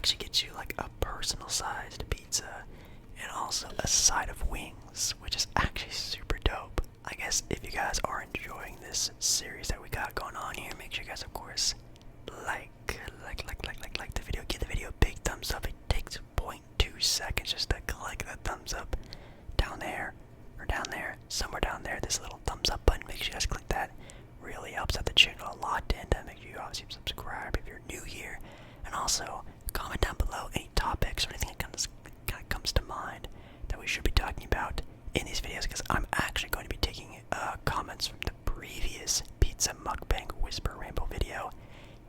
actually get you like a personal sized pizza and also a side of wings, which is actually super dope. I guess if you guys are enjoying this series that we got going on here, make sure you guys, of course, like the video. Give the video a big thumbs up. It takes 0.2 seconds just to click that thumbs up down there, or down there, somewhere down there. This little thumbs up button. Make sure you guys click that. Really helps out the channel a lot. And make sure you obviously subscribe if you're new here, and also comment down below any topics or anything that kind of comes to mind that we should be talking about in these videos, because I'm actually going to be taking comments from the previous Pizza Mukbang Whisper Ramble video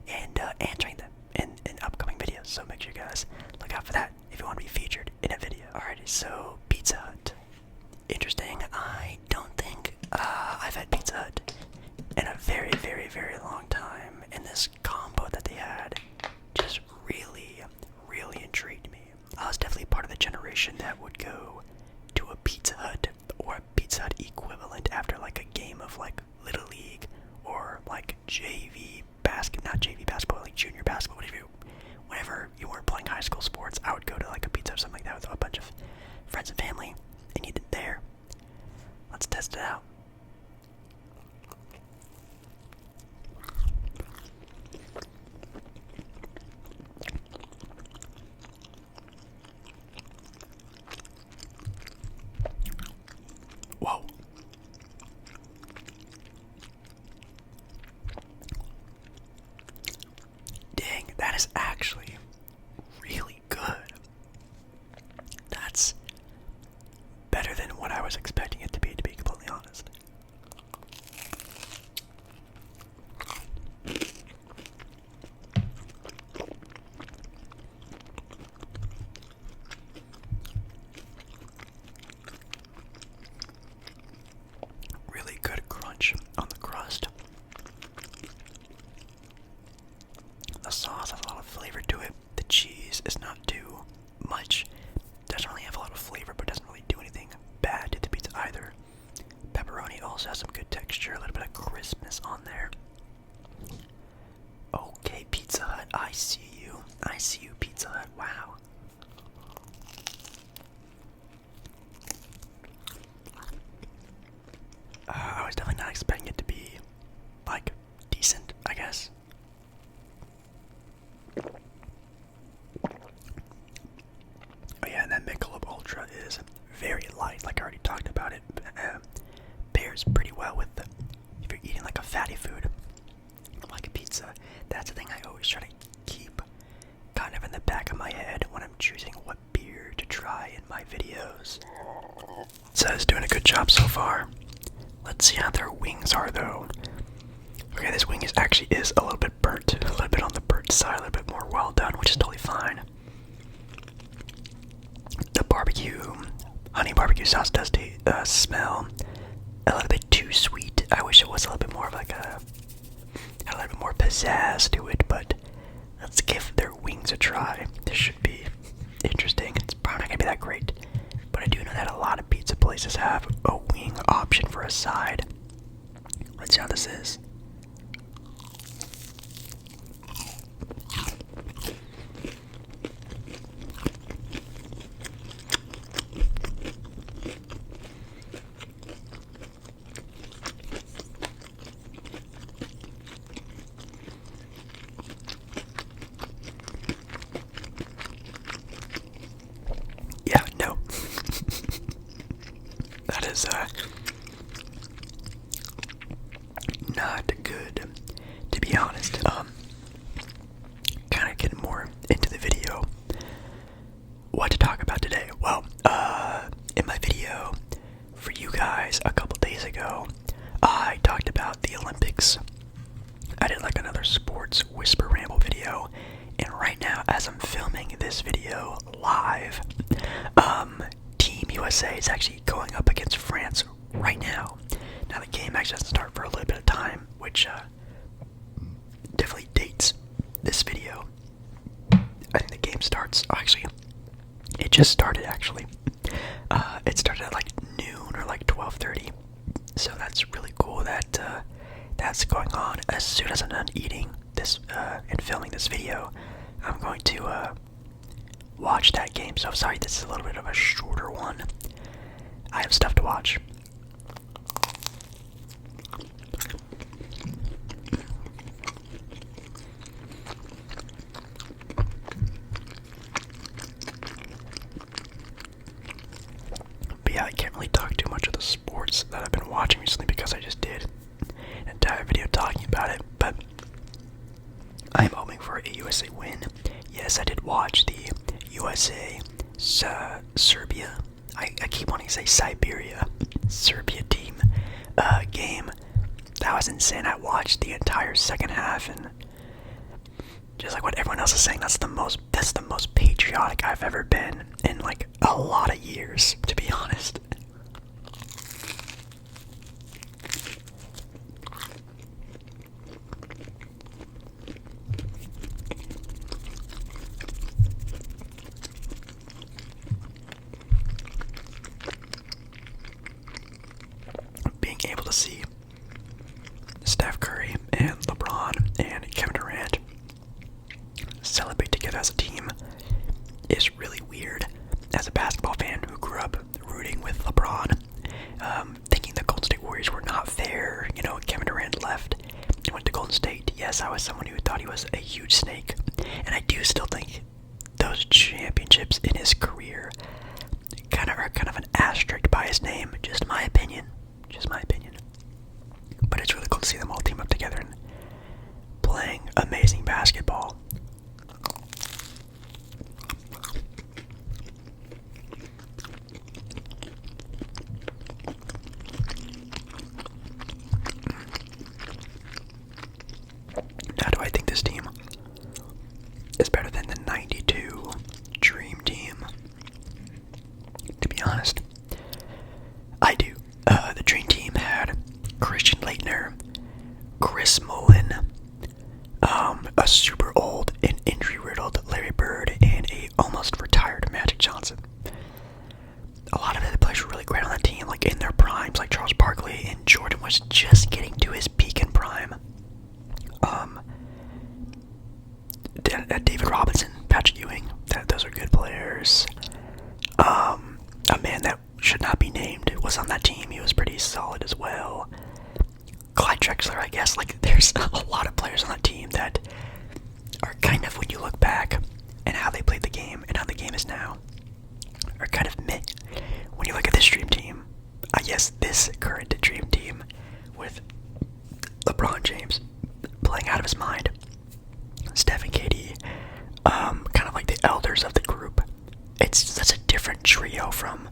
and answering them in upcoming videos. So make sure you guys look out for that if you want to be featured in a video. Alrighty, so Pizza Hut. Interesting. I don't think I've had Pizza Hut in a very, very, very long time, and this combo that they had just really, really intrigued me. I was definitely part of the generation that would go to a Pizza Hut or a Pizza Hut equivalent after like a game of like Little League or like not JV basketball, like junior basketball, whenever you weren't playing high school sports. I would go to like a pizza or something like that with a bunch of friends and family and eat it there. Let's test it out. Whoa. Dang, that is actually really good. That's better than what I was expecting it to be completely honest. Really good crunch on the crust. The sauce has a lot of flavor to it. The cheese is not too much. Doesn't really have a lot of flavor, but doesn't really do anything bad to the pizza either. Pepperoni also has some good texture, a little bit of crispness on there. Okay, Pizza Hut, I see you. I see you, Pizza Hut. Wow. I was definitely not expecting it to be, like, decent, I guess. Oh yeah, and that Michelob Ultra is very light, like I already talked about it. Pairs pretty well with if you're eating like a fatty food, like a pizza. That's the thing I always try to keep kind of in the back of my head when I'm choosing what beer to try in my videos. So it's doing a good job so far. Let's see how their wings are though. Okay, this wing is a little bit burnt, a little bit on the burnt side, a little bit more well done, which is totally fine. The honey barbecue sauce does smell a little bit too sweet. I wish it was a little bit more of like had a little bit more pizzazz to it, but let's give their wings a try. This should be interesting. It's probably not gonna be that great, but I do know that a lot of pizza places have a wing option for a side. Let's see how this is. Yeah, no. That is not good, to be honest. Kind of getting more into the video. What to talk about today? Well, in my video for you guys a couple days ago, I talked about the Olympics. I did like another sports whisper ramble video, and right now, as I'm filming this video live, Team USA is actually going up against France right now. Now the game actually doesn't start for a little bit of time, which definitely dates this video. I think the game starts, actually, it just started actually. It started at like noon or like 12:30, so that's really cool that that's going on. As soon as I'm done eating this and filming this video, I'm going to watch that game. So sorry, this is a little bit of a shorter one. I have stuff to watch. But yeah, I can't really talk too much of the sports that I've been watching recently because I just did an entire video talking about it. But I am hoping for a USA win. Yes, I did watch the USA Serbia. I keep wanting to say Siberia. Serbia team game. That was insane. I watched the entire second half, and just like what everyone else is saying, that's the most patriotic I've ever been in like a lot of years, to be honest. Being able to see Steph Curry and LeBron and Kevin Durant celebrate together as a team is really weird. As a basketball fan who grew up rooting with LeBron, thinking the Golden State Warriors were not fair, Kevin Durant left and went to Golden State. Yes, I was someone who thought he was a huge snake, and I do still think those championships in his career are kind of an asterisk by his name. Just my opinion. But it's really cool to see them all team up together and playing amazing basketball. Now, do I think this team is better than the 92 Dream Team? To be honest, I do. The Dream Team had Christian Laettner, Chris Mullin, a super old and injury-riddled Larry Bird, and a almost retired Magic Johnson. A lot of the players were really great on that team, like in their primes, like Charles Barkley, and Jordan was just getting to his peak in prime. David Robinson, Patrick Ewing, those are good players. A man that should not be named was on that team. He was pretty solid as well. Clyde Drexler, I guess. Like, there's a lot of players on that team that are kind of, when you look back and how they played the game and how the game is now, are kind of meh. When you look at this Dream Team, this current Dream Team with LeBron James playing out of his mind, Steph and KD, kind of like the elders of the group. It's such a different trio from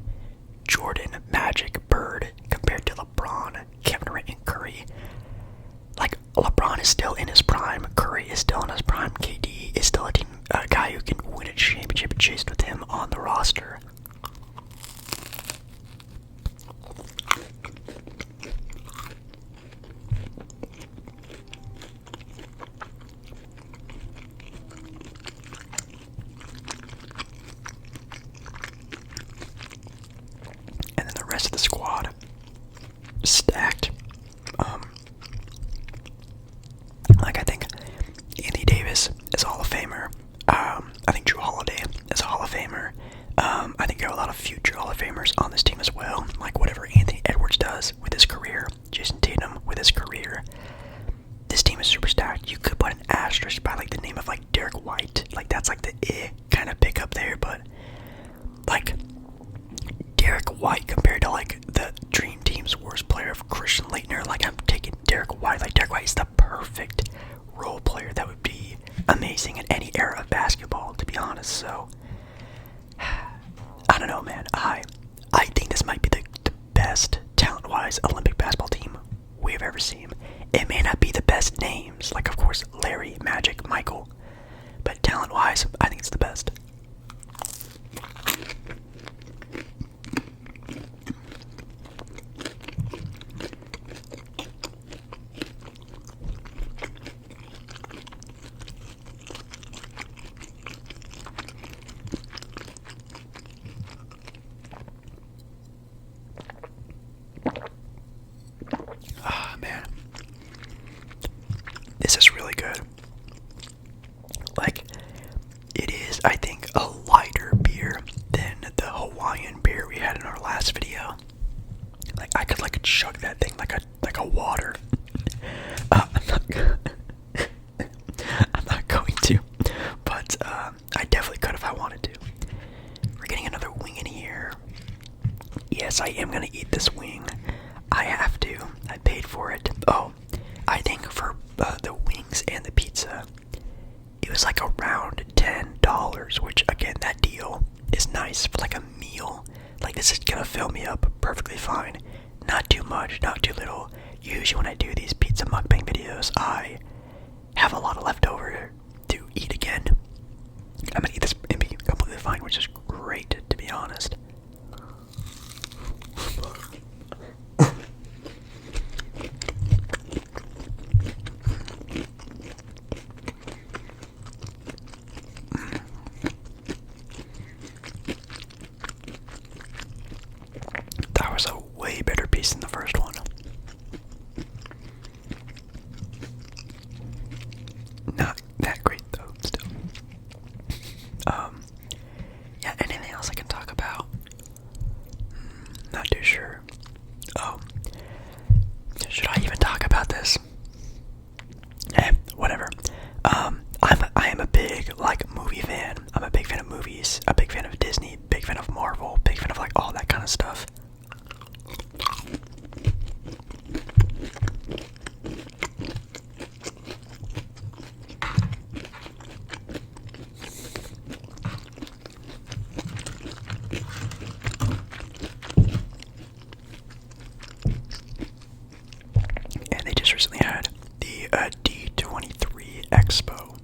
Jordan, Magic, Bird, compared to LeBron, Kevin Durant, and Curry. Like, LeBron is still in his prime, Curry is still in his prime, KD is still a guy who can win a championship chased with him on the roster. Rest of the squad stacked. I think Anthony Davis is a Hall of Famer. I think Drew Holiday is a Hall of Famer. I think there are a lot of future Hall of Famers on this team as well. Like whatever Anthony Edwards does with his career, Jason Tatum with his career. This team is super stacked. You could put an asterisk by like the name of like Derek White. Like that's like the kind of pickup there, but like Derek White compared to like the Dream Team's worst player of Christian Laettner, like I'm taking Derek White. Like Derek White is the perfect role player that would be amazing in any era of basketball, to be honest. So I don't know, man. I think this might be the best talent-wise Olympic basketball team we've ever seen. It may not be the best names, like of course Larry, Magic, Michael, but talent-wise, I think it's the best. Man, this is really good. Like, it is, I think, was like around $10, which again, that deal is nice for like a meal. Like, this is gonna fill me up perfectly fine. Not too much, not too little. Usually when I do these pizza mukbang videos, I have a lot of leftover to eat again. I'm gonna eat this and be completely fine, which is great, to be honest. That was a way better piece than the first one. Not that great though, still. Yeah, anything else I can talk about? Not too sure. Should I even talk about this? Whatever. I am a big, like, movie fan. I'm a big fan of movies, a big fan of Disney, big fan of Marvel, big fan of, like, all that kind of stuff. And they just recently had the D23 Expo.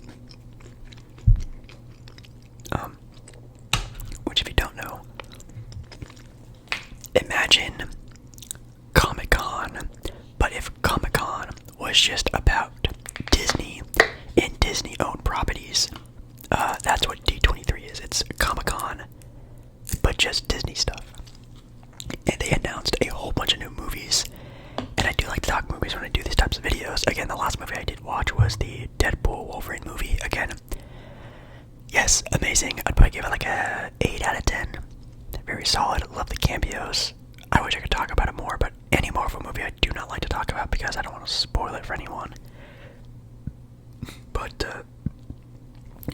Which, if you don't know, imagine Comic-Con, but if Comic-Con was just about Disney and Disney-owned properties. That's what D23 is. It's Comic-Con, but just Disney stuff. And they announced a whole bunch of new movies. And I do like to talk movies when I do these types of videos. Again, the last movie I did watch was the Deadpool Wolverine movie. Again, yes, amazing. I'd probably give it like a 8 out of 10. Very solid. Love the cameos. I wish I could talk about it more, but any Marvel movie I do not like to talk about because I don't want to spoil it for anyone. But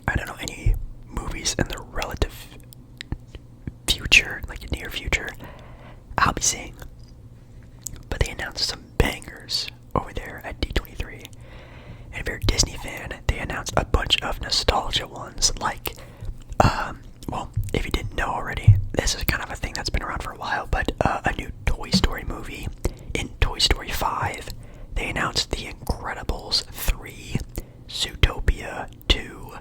I don't know any movies in the relative future, like near future, I'll be seeing. But they announced some bangers over there at D23. And if you're a Disney fan, they announced a bunch of nostalgia ones, like, well, if you didn't know already, this is kind of a thing that's been around for a while, but a new Toy Story movie. In Toy Story 5, they announced The Incredibles 3, Zootopia 2.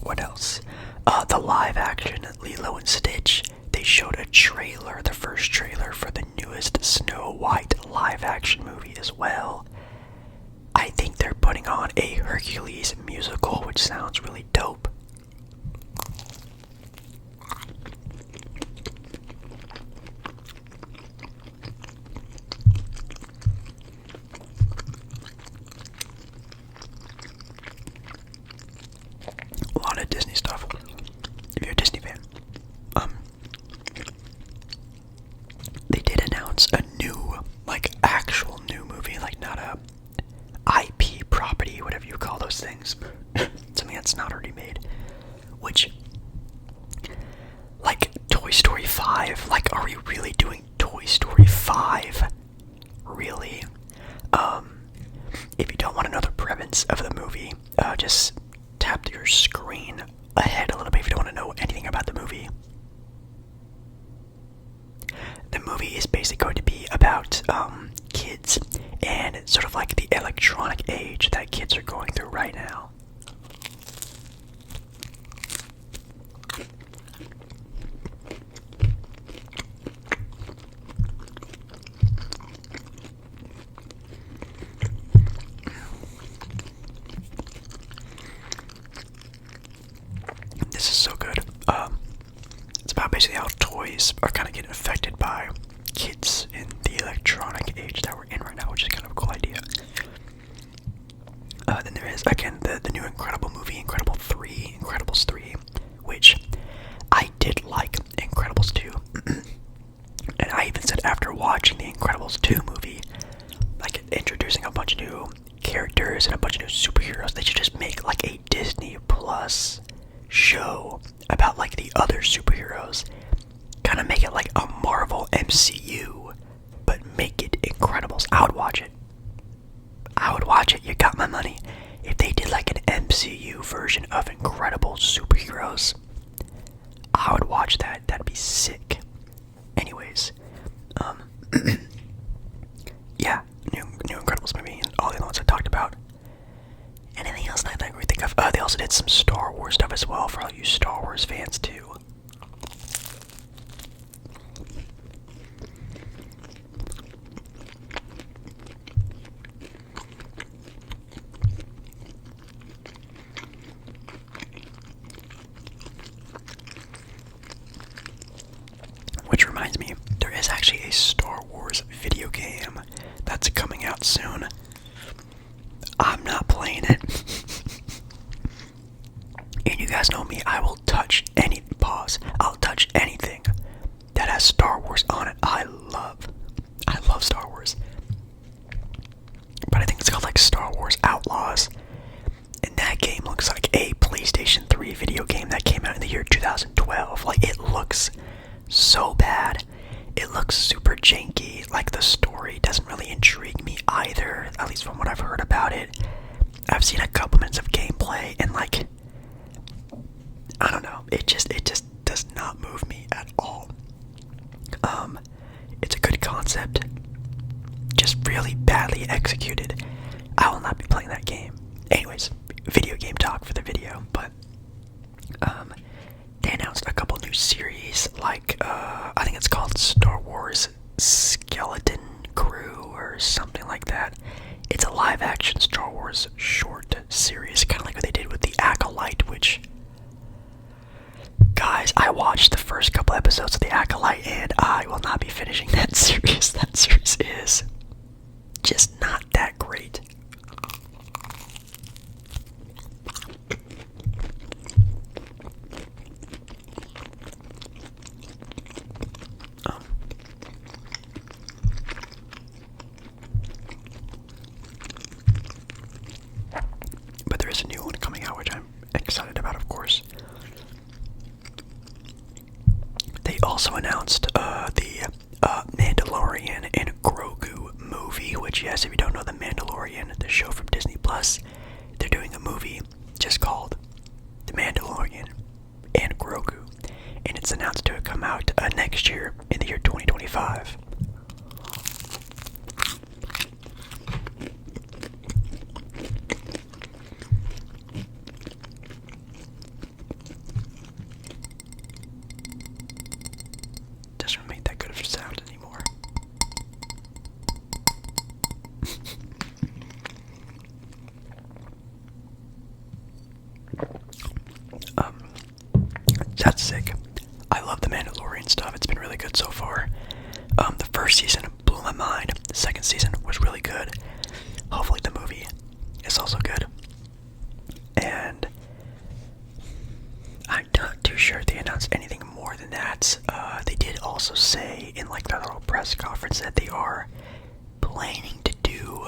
What else? The live action Lilo and Stitch. They showed a trailer, the first trailer for the newest Snow White live action movie as well. I think they're putting on a Hercules musical, which sounds really dope. A lot of Disney stuff, if you're a Disney fan. They did announce a new, like, actual new movie, like, not a IP property, whatever you call those things. Something that's not already made. Which, like, Toy Story 5, like, are we really doing Toy Story 5? Really? If you don't want to know the premise of the movie, just tap your screen ahead a little bit if you don't want to know anything about the movie. The movie is basically going to be about kids and sort of like the electronic age that kids are going through right now. This is so good. It's about basically how toys are kind of getting affected by kids in the electronic age that we're in right now, which is kind of a cool idea. Then there is, again, the new Incredible movie, Incredibles 3, which I did like Incredibles 2. And I even said after watching the Incredibles 2 movie, like introducing a bunch of new characters and a bunch of new superheroes, they should just make like a Disney Plus show about like the other superheroes. Kind of make it like a Marvel MCU, but make it Incredibles. I would watch it. watch it. You got my money. If they did like an MCU version of Incredible Superheroes, I would watch that. That'd be sick. Anyways, yeah, new Incredibles movie and all the other ones I talked about. Anything else I think we think of? They also did some Star Wars stuff as well for all you Star Wars fans too. Which reminds me, there is actually a Star Wars video game that's coming out soon. I'm not playing it. And you guys know me, I will touch I'll touch anything that has Star Wars on it. I love Star Wars. But I think it's called like Star Wars Outlaws. And that game looks like a PlayStation 3 video game that came out in the year 2012. Like, it looks so bad. It looks super janky. Like, the story doesn't really intrigue me either, at least from what I've heard about it. I've seen a couple minutes of gameplay, and like, I don't know, it just does not move me at all. It's a good concept, just really badly executed. I will not be playing that game. Anyways, video game talk for the video, but they announced a couple new series, like I think it's called Star Wars Skeleton Crew or something like that. It's a live-action Star Wars short series, kind of like what they did with The Acolyte, which, guys, I watched the first couple episodes of The Acolyte, and I will not be finishing that series. That series is just not that great. But there is a new one coming out, which I'm excited about, of course. They also announced the Mandalorian and Grogu movie, which, yes, if you don't know The Mandalorian, the show from Disney Plus, they're doing a movie just called The Mandalorian and Grogu, and it's announced to come out next year in the year 2025. Doesn't make that good of a sound anymore. That's sick. I love the Mandalorian stuff. It's been really good so far. The first season blew my mind. The second season was really good. Hopefully the movie is also good. And I'm not too sure if they announced anything more than that. They did also say in like their little press conference that they are planning to do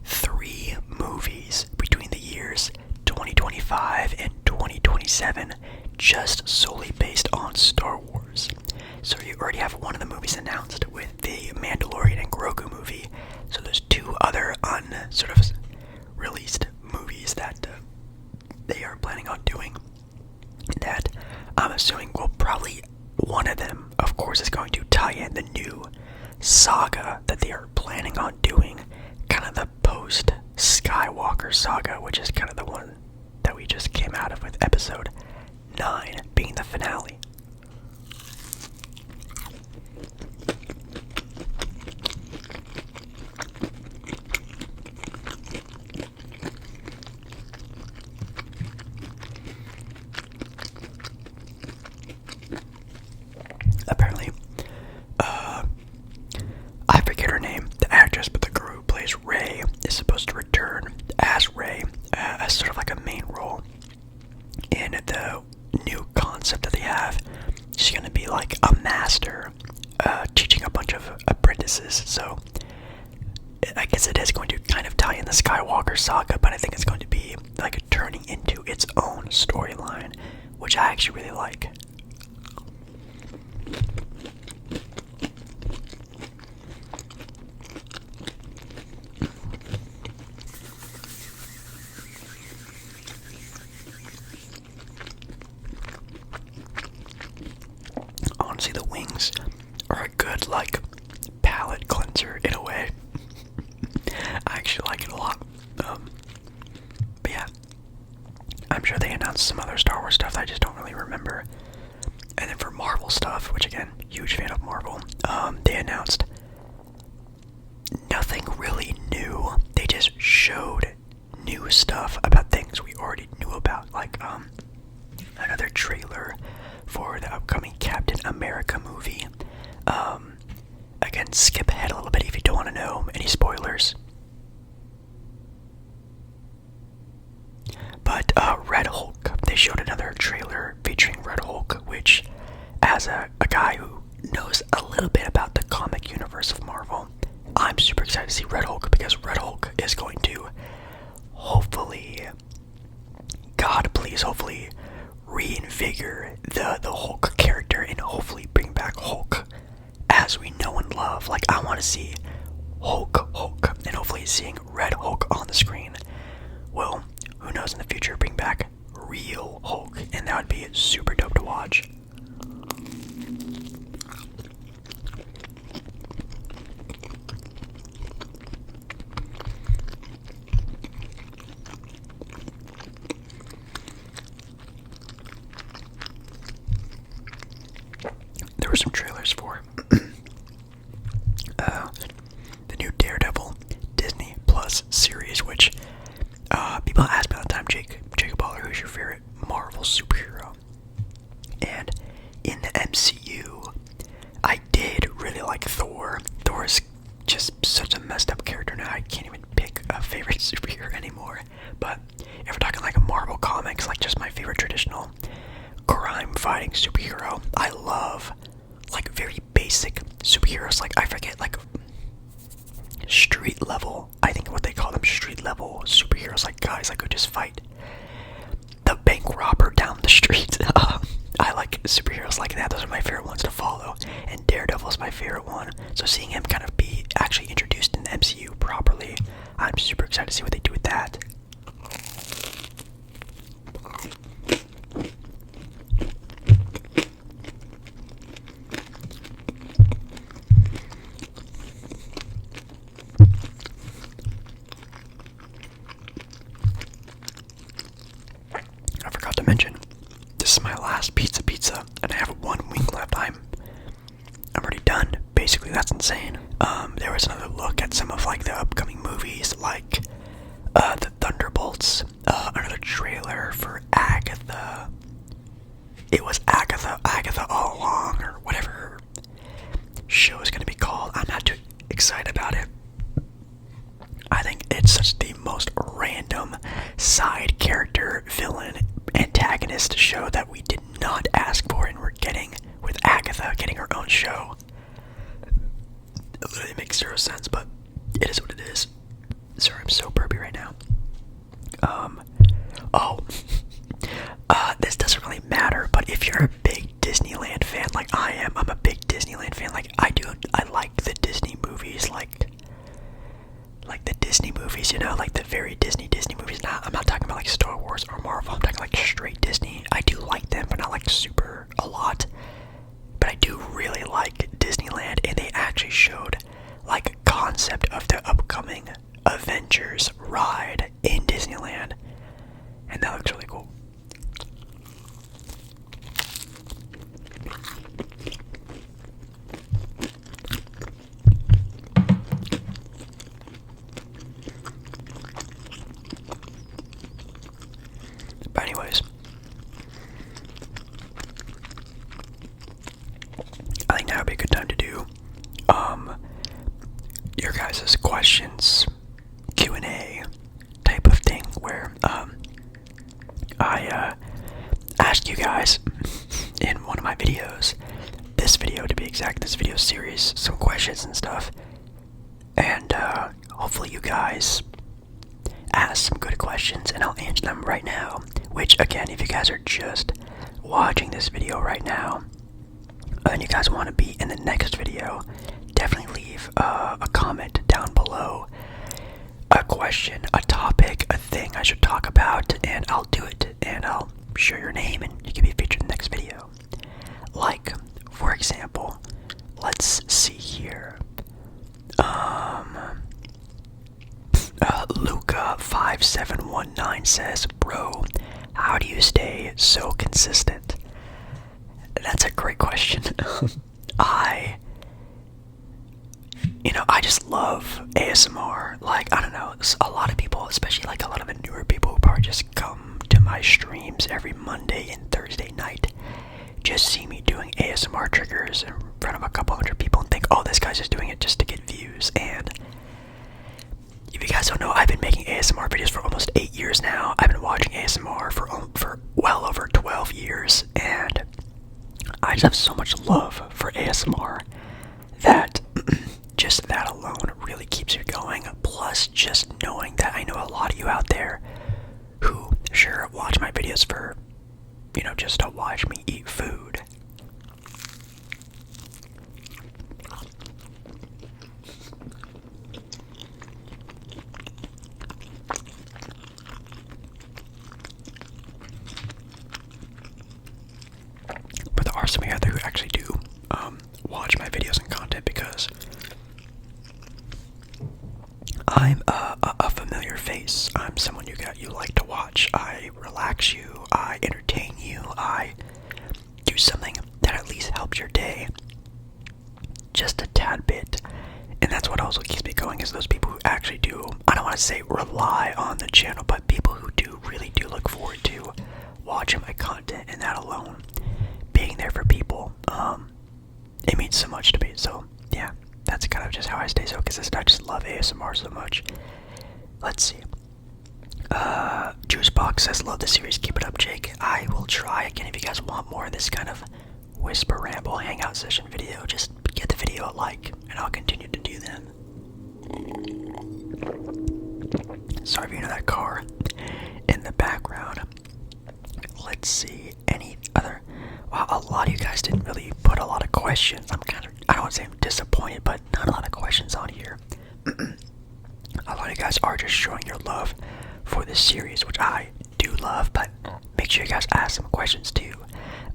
3 movies between the years 2025 and 2027, just solely based on Star Wars. So you already have one of the movies announced with the Mandalorian and Grogu movie. So there's 2 other released movies that they are planning on doing. That I'm assuming will probably, one of them, of course, is going to tie in the new saga that they are planning on doing, kind of the post-Skywalker saga, which is kind of the one that we just came out of with episode 9 being the finale. Apparently, I forget her name, the actress, but the girl who plays Rey is supposed to return as Rey, as sort of like a main role in the new concept that they have. She's going to be like a master, teaching a bunch of apprentices, so I guess it is going to kind of tie in the Skywalker saga, but I think it's going to be like turning into its own storyline, which I actually really like. remember. And then for Marvel stuff, which again, huge fan of Marvel, they announced nothing really new. They just showed new stuff about things we already knew about, like another trailer for the upcoming Captain America movie. Again, skip ahead a little bit if you don't want to know any spoilers. But Red Hulk, they showed another trailer featuring Red Hulk, which, as a guy who knows a little bit about the comic universe of Marvel, I'm super excited to see Red Hulk, because Red Hulk is going to hopefully, God please, hopefully reinvigorate the Hulk character and hopefully bring back Hulk as we know and love. Like, I want to see Hulk, and hopefully seeing Red Hulk on the screen will, who knows, in the future bring back real Hulk, and that would be super dope to watch. There were some trailers for the new Daredevil Disney Plus series, which people ask me all the time, Jacob Baller, who's your favorite Marvel superhero? And in the MCU, I did really like Thor. Thor is just such a messed up character now, I can't even pick a favorite superhero anymore. But if we're talking like Marvel comics, like just my favorite traditional crime fighting superhero, I love like very basic superheroes, like I forget, like street level, I think what they call them, street level superheroes, like guys that could just fight the bank robber down the street. I like superheroes like that. Those are my favorite ones to follow, and Daredevil is my favorite one. So seeing him kind of be actually introduced in the MCU properly, I'm super excited to see what they do with that. I forgot to mention, this is my last pizza, and I have one wing left. I'm already done. Basically, that's insane. There was another look at some of like the upcoming movies, like the Thunderbolts. Another trailer for Agatha. It was Agatha All Along, or whatever her show is going to be called. I'm not too excited about it. I think it's such the most random side character, villain, antagonist show that we did not ask for, and we're getting with Agatha getting her own show. It literally makes zero sense, but it is what it is. Sorry, I'm so burpy right now. This doesn't really matter, but if you're a big Disneyland fan like I am, I'm a big Disneyland fan. Like I like the Disney movies, like the Disney movies, you know, like the very Disney movies. I'm not talking about like Star Wars or Marvel. I'm talking like straight Disney. I do like them, but not like super a lot. But I do really like Disneyland, and they actually showed like a concept of the upcoming Avengers ride in Disneyland, and that looks really cool. But anyways, I think now would be a good time to do your guys' questions, Q&A type of thing, where I asked you guys in one of my videos, this video to be exact, this video series, some questions and stuff, and hopefully you guys ask some good questions and I'll answer them right now. Which, again, if you guys are just watching this video right now and you guys want to be in the next video, definitely leave a comment down below, a question, a topic, a thing I should talk about, and I'll do it, and I'll share your name and you can be featured in the next video. Like, for example, let's see here. Luca5719 says, "Bro, how do you stay so consistent?" That's a great question. I I just love ASMR. Like, I don't know, a lot of people, especially like a lot of the newer people who probably just come to my streams every Monday and Thursday night, just see me doing ASMR triggers in front of a couple hundred people and think, oh, this guy's just doing it just to get views. And if you guys don't know, I've been making ASMR videos for almost 8 years now. I've been watching ASMR for well over 12 years, and I just have so much love for ASMR that just that alone really keeps me going. Plus, just knowing that I know a lot of you out there who sure watch my videos for, just to watch me eat food. But there are some of you out there who actually do watch my videos and content because I'm a familiar face. I'm someone you like to watch. I relax you. I entertain you. I do something that at least helps your day just a tad bit. And that's what also keeps me going, is those people who actually do, I don't want to say rely on the channel, but people who really do look forward to watching my content, and that alone, being there for people, it means so much to me. So yeah, that's kind of just how I stay so consistent. I just love ASMR so much. Let's see. Juicebox says, love the series, keep it up, Jake. I will try again. If you guys want more of this kind of whisper ramble hangout session video, just get the video a like and I'll continue to do them. Sorry if you know that car in the background. Let's see, any other. Wow, a lot of you guys didn't really put a lot of questions. I don't want to say I'm disappointed, but not a lot of questions on here. A lot of you guys are just showing your love for this series, which I do love, but make sure you guys ask some questions too.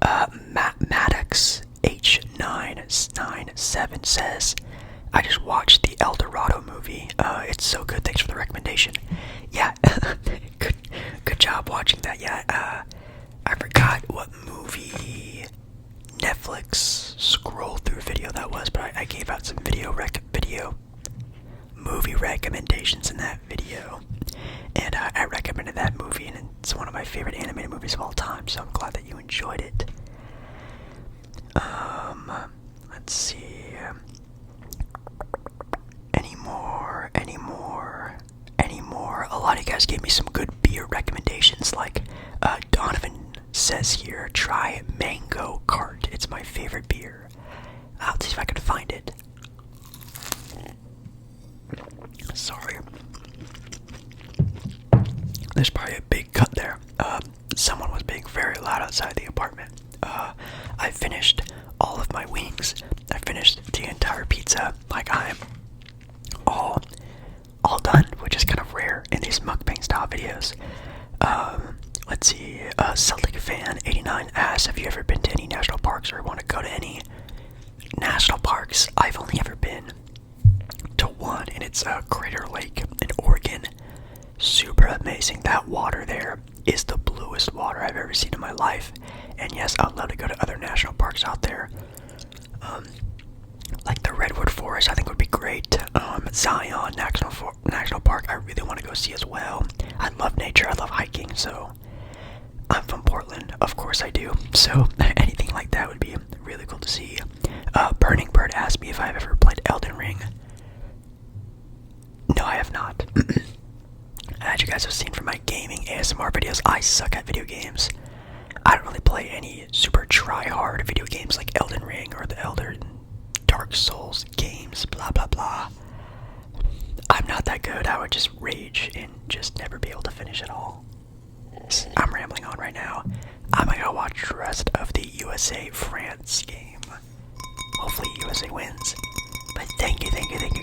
Maddox H997 says, I just watched the El Dorado movie. It's so good. Thanks for the recommendation. Yeah, good job watching that. Yeah, I forgot what movie Netflix scroll through video that was, but I gave out some movie recommendations in that video, and I recommended that movie, and it's one of my favorite animated movies of all time, so I'm glad that you enjoyed it. Let's see, any more. A lot of you guys gave me some good beer recommendations, like Donovan says here, try Mango Cart. It's my favorite beer. I'll see if I can find it. Sorry. There's probably a big cut there. Someone was being very loud outside the apartment. I finished all of my wings. I finished the entire pizza. Like, I'm all done, which is kind of rare in these mukbang style videos. Let's see, Celtic Fan 89 asks, have you ever been to any national parks or want to go to any national parks? I've only ever been to one, and it's Crater Lake in Oregon. Super amazing. That water there is the bluest water I've ever seen in my life. And yes, I'd love to go to other national parks out there. Like the Redwood Forest, I think would be great. Zion National Park, I really want to go see as well. I love nature, I love hiking, so I'm from Portland, of course I do. So anything like that would be really cool to see. Burning Bird asked me if I've ever played Elden Ring. No, I have not. As you guys have seen from my gaming ASMR videos, I suck at video games. I don't really play any super try-hard video games like Elden Ring or the Dark Souls games, blah blah blah. I'm not that good. I would just rage and just never be able to finish it all. I'm rambling on right now. I'm gonna go watch the rest of the USA-France game. Hopefully USA wins. But thank you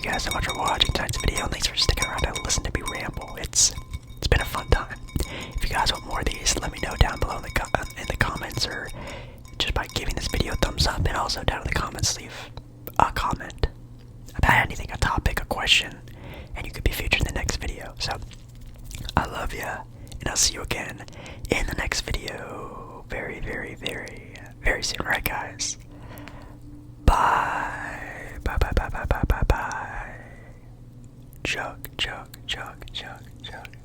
guys so much for watching tonight's video, and thanks for sticking around to listen to me ramble. It's been a fun time. If you guys want more of these, let me know down below in the comments, or just by giving this video a thumbs up, and also down in the comments leave a comment about anything, a topic, a question, and you could be featured in the next video. So I love ya, and I'll see you again in the next video very, very, very, very very soon, right, guys? Bye. Bye, bye, bye, bye, bye, bye, bye. Chug, chug, chug, chug, chug.